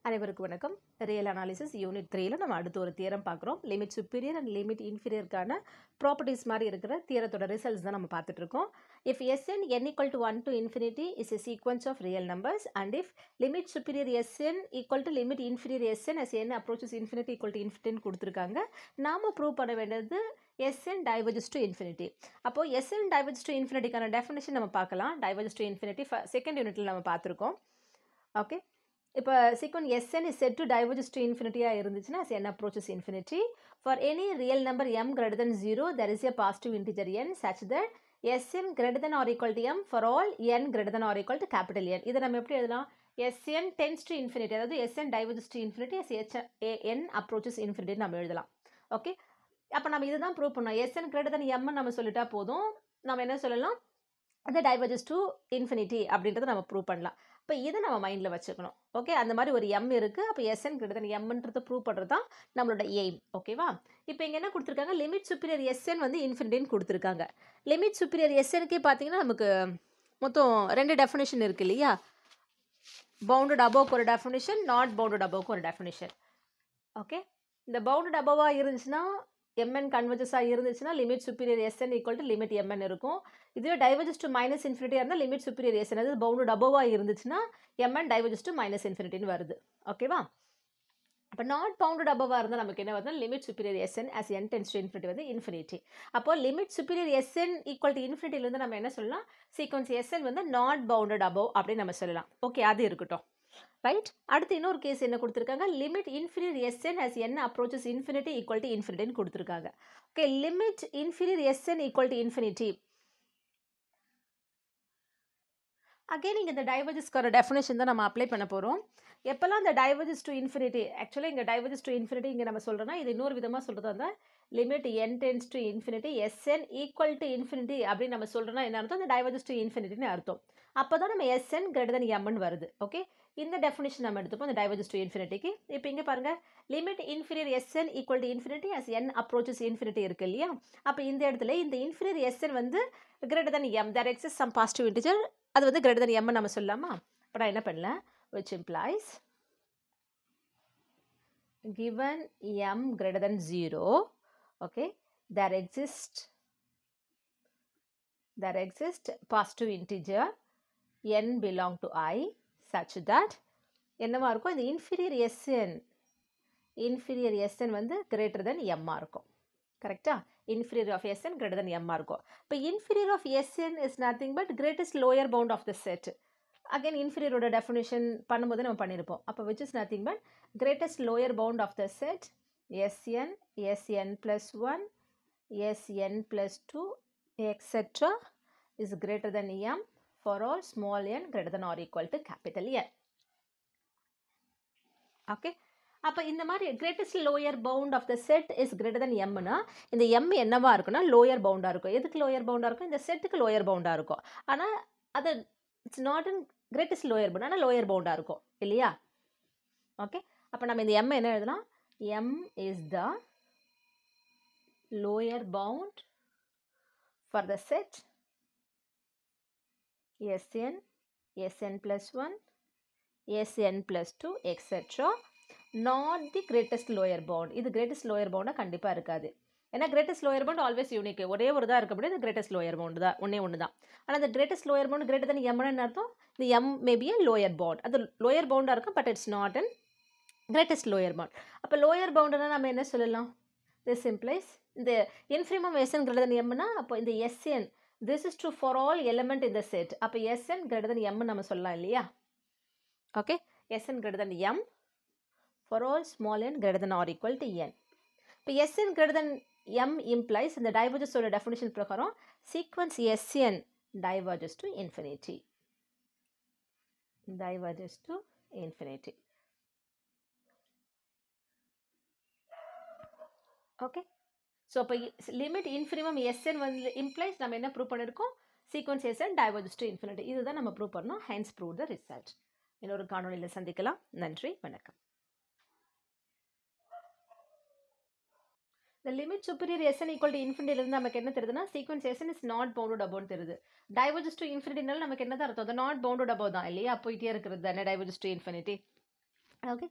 அனைவருக்கும் வணக்கம். Real analysis unit 3ல நம்ம அடுத்து ஒரு தியரம் பார்க்குறோம். லிமிட் சுப்பீரியர் அண்ட் லிமிட் இன்ஃபீரியருக்கான ப்ராப்பர்ட்டிஸ் மாதிரி இருக்கிற தியரத்தோட ரிசல்ட்ஸ் தான் நம்ம பார்த்துட்டு இருக்கோம். If Sn n equal to 1 to infinity is a sequence of real numbers and if limit superior Sn equal to limit inferior Sn as n approaches infinity equal to infinity கொடுத்துருக்காங்க. நாம prove பண்ண வேண்டியது Sn diverges to infinity. அப்போ Sn diverges to infinityக்கான definition நம்ம பார்க்கலாம். diverges to infinity second யூனிட்ல நம்ம பார்த்துருக்கோம். ஓகே, இப்போ sequence Sn is said to diverges to infinity இருந்துச்சுன்னா as n approaches infinity. For any real number m greater than 0, there is a positive integer n such that Sn greater than or equal to m for all n greater than or equal to capital N. இதை நம்ம எப்படி எழுதலாம்? Sn tends to infinity, அதாவது Sn diverges to infinity as n approaches infinity நம்ம எழுதலாம். Okay, அப்போ நம்ம இதுதான் ப்ரூவ் பண்ணோம். Sn greater than m நம்ம சொல்லிட்டா போதும். நம்ம என்ன சொல்லலாம்? அது diverges to infinity அப்படின்றத நம்ம ப்ரூவ் பண்ணலாம். இப்போ இதை நம்ம மைண்டில் வச்சுக்கணும். ஓகே, அந்த மாதிரி ஒரு m இருக்குது. அப்போ Sn greater than mன்றதை ப்ரூவ் பண்ணுறது தான் நம்மளோட எய்ம். ஓகேவா? இப்போ இங்கே என்ன கொடுத்துருக்காங்க? லிமிட் சுப்பீரியர் Sn வந்து இன்ஃபினிட்டின்னு கொடுத்துருக்காங்க. லிமிட் சுப்பீரியர் Snக்கே பார்த்தீங்கன்னா நமக்கு மொத்தம் 2 டெஃபினிஷன் இருக்குது இல்லையா? பவுண்டட் அபோவ்க்கு ஒரு டெஃபினிஷன், நாட் பவுண்டட் அபோவ்க்கு ஒரு டெஃபினிஷன். ஓகே, இந்த பவுண்டட் அபோவாக இருந்துச்சுன்னா mn கன்வர்ஜஸாக இருந்துச்சுன்னா limit superior Sn equal to limit mn இருக்கும். இதுவே டைவர்ஜஸ் டு மைனஸ் இன்ஃபினிட்டியாக இருந்தால் லிமிட் சுப்பீரியர் Sn, அது பவுண்டட் அபோவாக இருந்துச்சுன்னா mn டைவர்ஜஸ் டு மைனஸ் இன்ஃபினிட்டின்னு வருது. ஓகேவா? அப்போ நாட் பவுண்டட் அபோவாக இருந்தால் நமக்கு என்ன வருதுன்னா limit superior Sn as n tends to infinity வந்து இன்ஃபினிட்டி. அப்போ limit superior Sn equal to இன்ஃபினிட்டிலேருந்து நம்ம என்ன சொல்லலாம்? சீக்வன்ஸ் Sn வந்து நாட் பவுண்டட் அபோவ் அப்படின்னு நம்ம சொல்லலாம். ஓகே, அது இருக்கட்டும். ரைட், அடுத்து இன்னொரு கேஸ் என்ன கொடுத்துருக்காங்க? Limit inferior Sn as n approaches infinity equal to infinity கொடுத்துருக்காங்க. Okay, limit inferior Sn equal to infinity. Again இங்கே இந்த டைவர்ஜஸ்க்கான டெஃபினேஷன் தான் நம்ம அப்ளை பண்ண போகிறோம். எப்போல்லாம் இந்த டைவர்ஜஸ் டு இன்ஃபினிட்டி, ஆக்சுவலாக இங்கே டைவர்ஜஸ் டு இன்ஃபினிட்டி இங்கே நம்ம சொல்கிறோன்னா இது இன்னொரு விதமாக சொல்கிறது அந்த limit n tends to infinity Sn equal to infinity அப்படின்னு நம்ம சொல்கிறோன்னா என்ன அர்த்தம்? அந்த டைவர்ஜஸ் டு இன்ஃபினிட்டின்னு அர்த்தம். அப்போ தான் நம்ம Sn greater than mன்னு வருது. ஓகே, இந்த டெஃபினேஷன் நம்ம எடுத்துப்போம் இந்த டைவர்ஜஸ் டு இன்ஃபினிட்டிக்கு. இப்போ இங்கே பாருங்கள், limit inferior Sn equal to infinity as n approaches infinity இருக்கு இல்லையா? அப்போ இந்த இடத்துல இந்த இன்ஃபீரியர் Sn வந்து greater than m, there exists some positive integer, அது வந்து greater than m நம்ம சொல்லலாமா? இப்போ நான் என்ன பண்ணலாம்? which implies given m greater than 0, okay, there exists positive integer n belong to I such that என்னவா இருக்கும்? இந்த inferior Sn வந்து greater than m இருக்கும். கரெக்டா? inferior of Sn greater than m இருக்கும். இப்போ inferior of Sn is nothing but greatest lower bound of the set. Again inferior ஓட definition பண்ணும்போது நம்ம பண்ணியிருப்போம். அப்போ which is nothing but greatest lower bound of the set Sn, Sn plus 1, Sn plus 2, etc. is greater than m for all small n greater than or equal to capital N. Okay, அப்போ இந்த மாதிரி greatest lower bound of the set is greater than எம்னா இந்த M என்னவா இருக்குன்னா lower பவுண்டாக இருக்கும். எதுக்கு லோயர் பவுண்டாக இருக்கும்? இந்த செட்டுக்கு லோயர் பவுண்டாக இருக்கும். ஆனால் அது it's not in greatest lower bound, ஆனால் லோயர் பவுண்டாக இருக்கும் இல்லையா? ஓகே, அப்போ நம்ம இந்த எம் என்ன எழுதலாம்? M is the lower bound for the set Sn, Sn plus 1, Sn plus 2, etc. not the greatest lower bound. இது greatest lower bound கண்டிப்பாக இருக்காது. ஏன்னா greatest lower bound always unique. ஒரே ஒரு தான் இருக்க முடியாது. greatest lower bound தான் ஒன்று தான். ஆனால் the greatest lower bound greater than m ன்னு அர்த்தம் இந்த m may be a lower bound. அது lower bound இருக்கும், but it's not an greatest lower bound. அப்போ lower boundனா நம்ம என்ன சொல்லலாம்? this implies இந்த infimum Sn greater than m னா அப்போ இந்த Sn, this is true for all element in the set. அப்போ Sn greater than m நம்ம சொல்லலாம் இல்லையா? Okay, Sn greater than m for all small n greater than or equal to n. இப்போ Sn greater than m implies இந்த diverges ஓட definition பிரகாரம் sequence Sn diverges to infinity. Diverges to infinity. Okay, so அப்போ limit இன்ஃபினிமம் Sn வந்து implies நம்ம என்ன prove பண்ணியிருக்கோம்? sequence Sn diverges to infinity. இதுதான் நம்ம ப்ரூவ் பண்ணோம். hence prove the result. இன்னொரு காணொளியில் சந்திக்கலாம். நன்றி, வணக்கம். The limit superior Sn equal to infinity இருந்து நமக்கு என்ன தெரியுதுன்னா sequence Sn is not bounded above தெரியுது. diverges to infinity னால நமக்கு என்ன தான் அர்த்தம்? அது not bounded above தான் இல்லையா? போயிட்டே இருக்கிறது தானே diverges to infinity. ஓகே